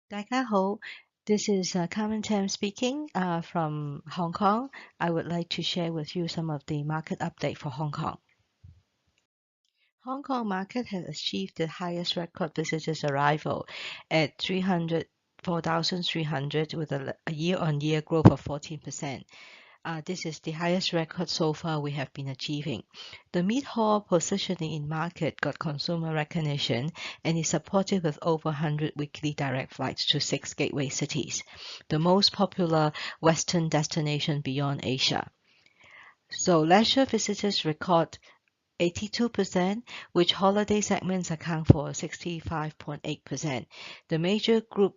大家好, this is Carmen speaking from Hong Kong. I would like to share with you some of the market update for Hong Kong. Hong Kong market has achieved the highest record visitors arrival at 4,300 with a year-on-year growth of 14%. This is the highest record so far we have been achieving. The mid-haul positioning in market got consumer recognition and is supported with over 100 weekly direct flights to 6 gateway cities, the most popular Western destination beyond Asia. So leisure visitors record 82%, which holiday segments account for 65.8%. The major group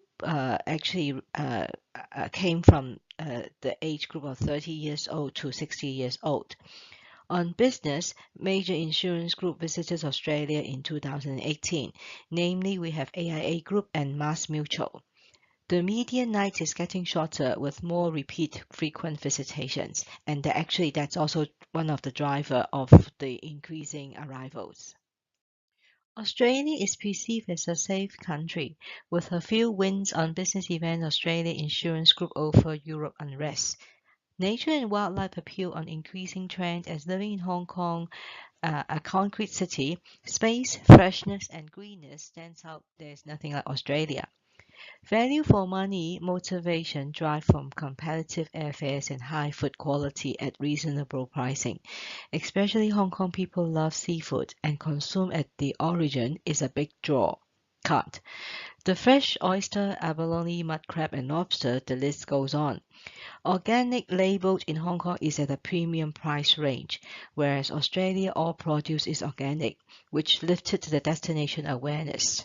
came from the age group of 30 years old to 60 years old. On business, major insurance group visited Australia in 2018. Namely, we have AIA Group and Mass Mutual. The median night is getting shorter with more repeat frequent visitations, and that's also one of the driver of the increasing arrivals. Australia is perceived as a safe country, with a few wins on business event Australia Insurance Group over Europe unrest. Nature and wildlife appeal on increasing trend as living in Hong Kong, a concrete city, space, freshness and greenness stands out. There's nothing like Australia. Value for money motivation drive from competitive airfares and high food quality at reasonable pricing. Especially Hong Kong people love seafood and consume at the origin is a big draw card. The fresh oyster, abalone, mud crab and lobster, the list goes on. Organic labeled in Hong Kong is at a premium price range, whereas Australia all produce is organic, which lifted the destination awareness.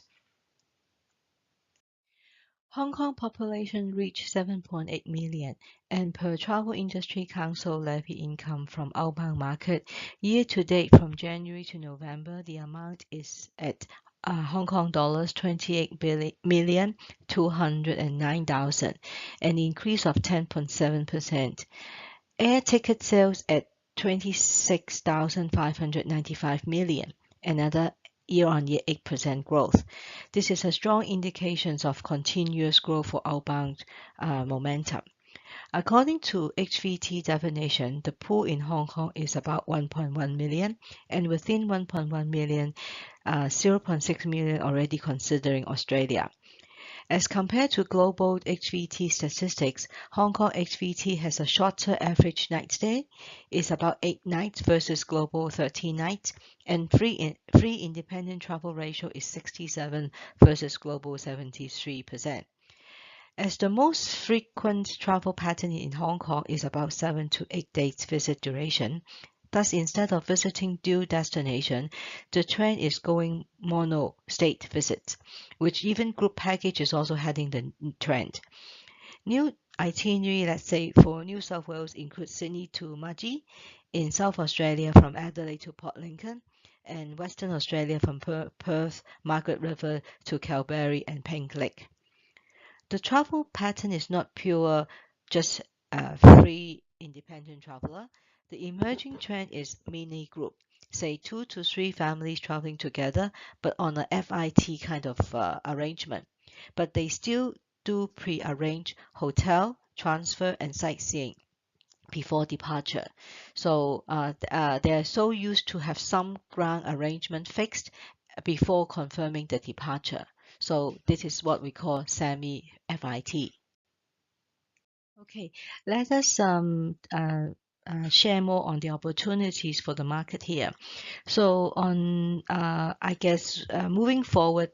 Hong Kong population reached 7.8 million, and per Travel Industry Council levy income from outbound market, year to date from January to November, the amount is at Hong Kong dollars 28,209,000, an increase of 10.7%. Air ticket sales at 26,595 million, another year-on-year 8% growth. This is a strong indication of continuous growth for outbound momentum. According to HVT definition, the pool in Hong Kong is about 1.1 million, and within 1.1 million, 0.6 million already considering Australia. As compared to global HVT statistics, Hong Kong HVT has a shorter average night stay, is about 8 nights versus global 13 nights, and free independent travel ratio is 67 versus global 73%. As the most frequent travel pattern in Hong Kong is about 7 to 8 days visit duration, thus instead of visiting dual destination, the trend is going mono-state visits, which even group package is also heading the trend. New itinerary, let's say for New South Wales, includes Sydney to Mudgee, in South Australia from Adelaide to Port Lincoln, and Western Australia from Perth, Margaret River to Kalbarri and Pink Lake. The travel pattern is not pure just free independent traveler. The emerging trend is mini group, say 2 to 3 families traveling together, but on a FIT kind of arrangement. But they still do pre-arrange hotel, transfer, and sightseeing before departure. So they are so used to have some ground arrangement fixed before confirming the departure. So this is what we call semi-FIT. Okay, let us share more on the opportunities for the market here. So on, moving forward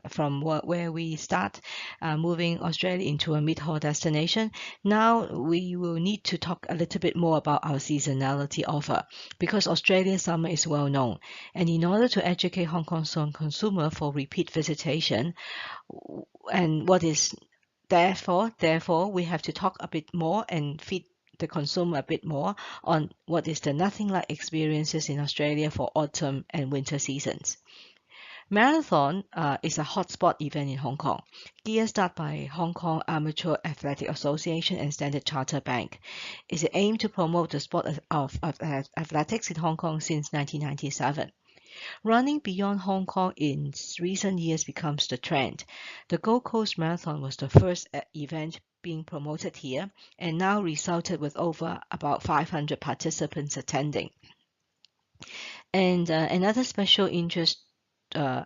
from where we start, moving Australia into a mid-haul destination, now we will need to talk a little bit more about our seasonality offer, because Australian summer is well known. And in order to educate Hong Kong's consumer for repeat visitation, and what is Therefore, we have to talk a bit more and feed the consumer a bit more on what is the nothing like experiences in Australia for autumn and winter seasons. Marathon is a hotspot event in Hong Kong. Gear start by Hong Kong Amateur Athletic Association and Standard Chartered Bank. It's aimed to promote the sport of athletics in Hong Kong since 1997. Running beyond Hong Kong in recent years becomes the trend. The Gold Coast Marathon was the first event being promoted here and now resulted with over about 500 participants attending. And another special interest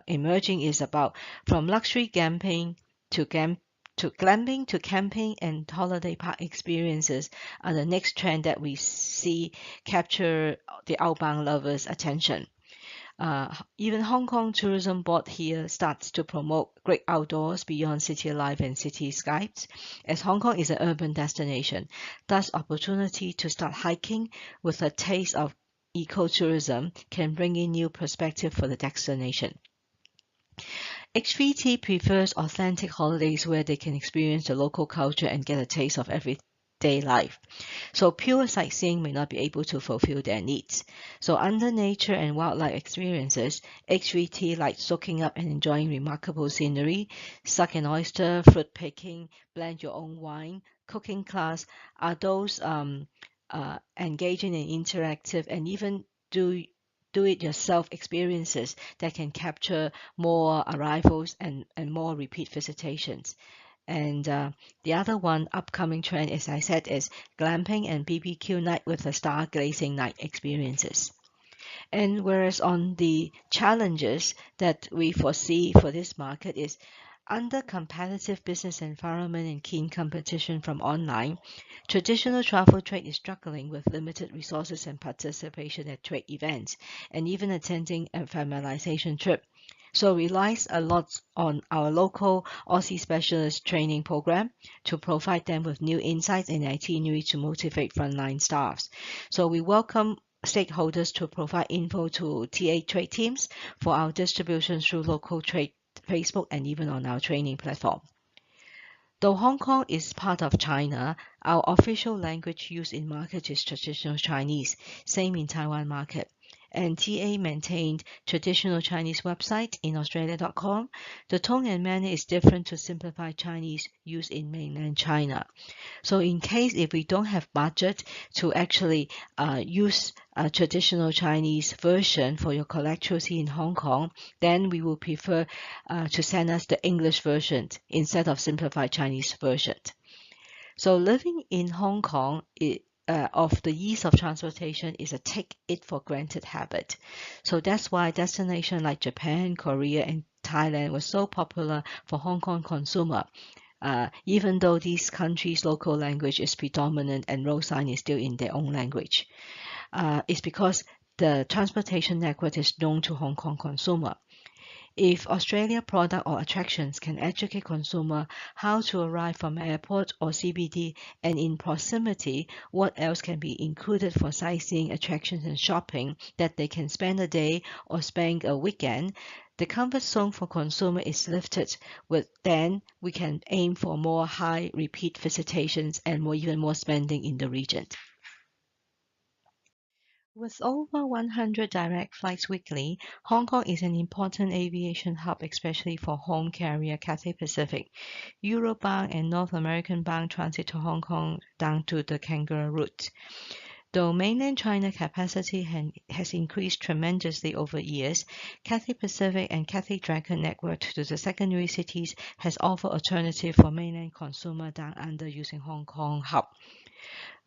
emerging is about from luxury glamping to glamping to camping and holiday park experiences are the next trend that we see capture the outbound lovers' attention. Even Hong Kong Tourism Board here starts to promote great outdoors beyond city life and cityscapes, as Hong Kong is an urban destination. Thus, opportunity to start hiking with a taste of ecotourism can bring in new perspective for the destination. HVT prefers authentic holidays where they can experience the local culture and get a taste of everyday life. So pure sightseeing may not be able to fulfill their needs. So under nature and wildlife experiences, HVT likes soaking up and enjoying remarkable scenery, suck an oyster, fruit picking, blend your own wine, cooking class are those engaging in interactive and even do-it-yourself experiences that can capture more arrivals and more repeat visitations. And the other one upcoming trend, as I said, is glamping and BBQ night with the stargazing night experiences. And whereas on the challenges that we foresee for this market is under competitive business environment and keen competition from online, traditional travel trade is struggling with limited resources and participation at trade events, and even attending a familiarization trip. So relies a lot on our local Aussie specialist training program to provide them with new insights and itinerary to motivate frontline staffs. So we welcome stakeholders to provide info to TA trade teams for our distribution through local trade Facebook and even on our training platform. Though Hong Kong is part of China, our official language used in market is traditional Chinese, same in Taiwan market. And TA maintained traditional Chinese website in Australia.com. The tone and manner is different to simplify Chinese used in mainland China. So in case if we don't have budget to actually use a traditional Chinese version for your collectors in Hong Kong, then we will prefer to send us the English version instead of simplified Chinese version. So living in Hong Kong of the ease of transportation is a take it for granted habit. So that's why destinations like Japan, Korea, and Thailand were so popular for Hong Kong consumer. Even though these countries' local language is predominant and road sign is still in their own language. It's because the transportation network is known to Hong Kong consumer. If Australia product or attractions can educate consumer how to arrive from airport or CBD and in proximity, what else can be included for sightseeing, attractions and shopping that they can spend a day or spend a weekend, the comfort zone for consumer is lifted. Then we can aim for more high repeat visitations and even more spending in the region. With over 100 direct flights weekly, Hong Kong is an important aviation hub, especially for home carrier Cathay Pacific. Eurobound and North American bound transit to Hong Kong down to the Kangaroo route. Though mainland China capacity has increased tremendously over years, Cathay Pacific and Cathay Dragon network to the secondary cities has offered alternative for mainland consumer down under using Hong Kong hub.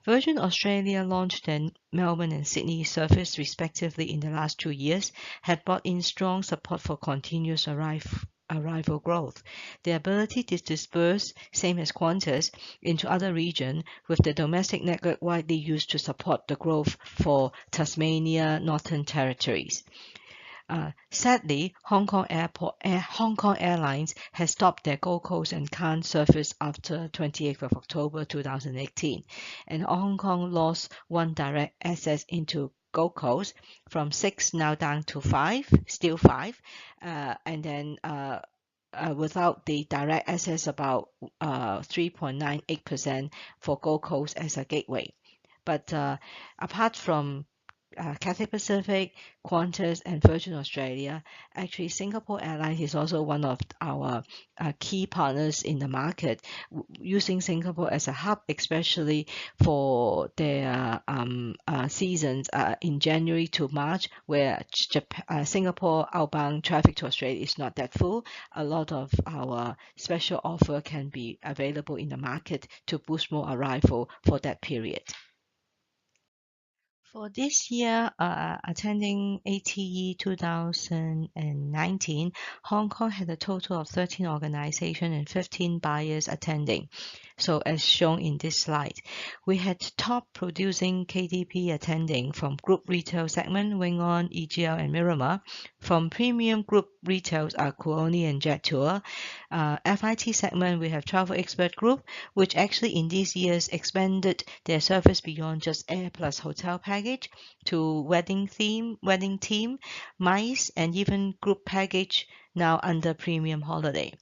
Virgin Australia launched their Melbourne and Sydney service respectively in the last 2 years, had brought in strong support for continuous arrival growth. The ability to disperse, same as Qantas, into other regions, with the domestic network widely used to support the growth for Tasmania, Northern Territories. Sadly, Hong Kong Airlines has stopped their Gold Coast and Cannes service after 28th of October 2018, and Hong Kong lost one direct access into Gold Coast from 6 now down to 5, still 5, and then without the direct access about 3.98% for Gold Coast as a gateway. But apart from Cathay Pacific, Qantas, and Virgin Australia. Actually, Singapore Airlines is also one of our key partners in the market, using Singapore as a hub, especially for their seasons in January to March, where Singapore outbound traffic to Australia is not that full. A lot of our special offer can be available in the market to boost more arrival for that period. For this year, attending ATE 2019, Hong Kong had a total of 13 organizations and 15 buyers attending. So as shown in this slide, we had top producing KTP attending from group retail segment, Wing On, EGL, and Miramar. From premium group retails are Kuoni and Jet Tour. FIT segment, we have Travel Expert Group, which actually in these years expanded their service beyond just air plus hotel package to wedding team, MICE, and even group package now under premium holiday.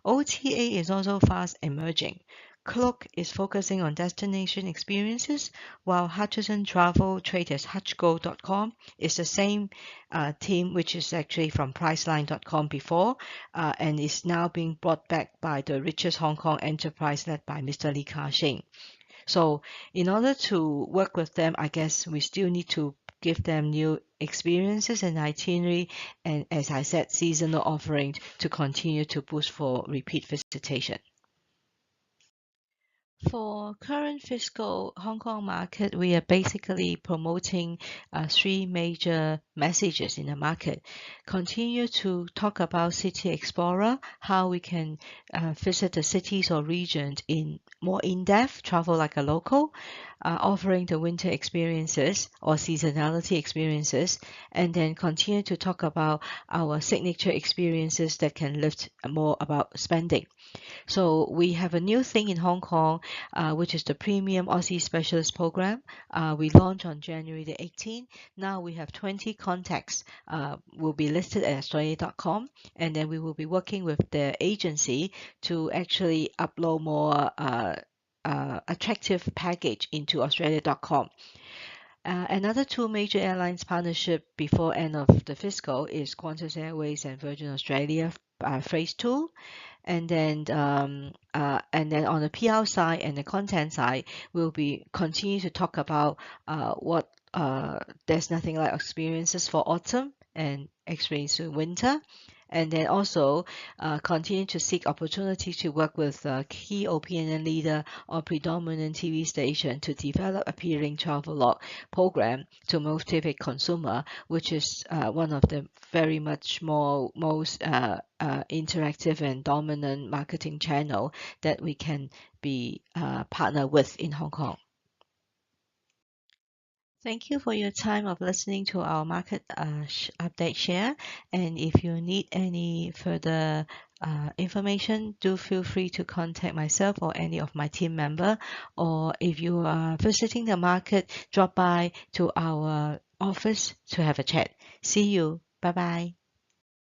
OTA is also fast emerging. Klook is focusing on destination experiences, while Hutchison Travel, traded as hutchgo.com, is the same team, which is actually from Priceline.com before, and is now being brought back by the richest Hong Kong enterprise led by Mr. Lee Ka-shing. So in order to work with them, I guess we still need to give them new experiences and itinerary, and as I said, seasonal offerings to continue to boost for repeat visitation. For current fiscal Hong Kong market, we are basically promoting three major messages in the market. Continue to talk about City Explorer, how we can visit the cities or regions in more in-depth, travel like a local, offering the winter experiences or seasonality experiences, and then continue to talk about our signature experiences that can lift more about spending. So we have a new thing in Hong Kong, which is the Premium Aussie Specialist Program. We launched on January the 18th. Now we have 20 contacts will be listed at Australia.com, and then we will be working with the agency to actually upload more attractive package into Australia.com. Another two major airlines partnership before end of the fiscal is Qantas Airways and Virgin Australia Phase 2. And then on the PR side and the content side, we'll be continue to talk about what there's nothing like experiences for autumn and experience in winter. And then also continue to seek opportunities to work with key opinion leader or predominant TV station to develop appealing travel program to motivate consumer, which is one of the very much most interactive and dominant marketing channel that we can be partner with in Hong Kong. Thank you for your time of listening to our market update share. And if you need any further information, do feel free to contact myself or any of my team member. Or if you are visiting the market, drop by to our office to have a chat. See you. Bye-bye.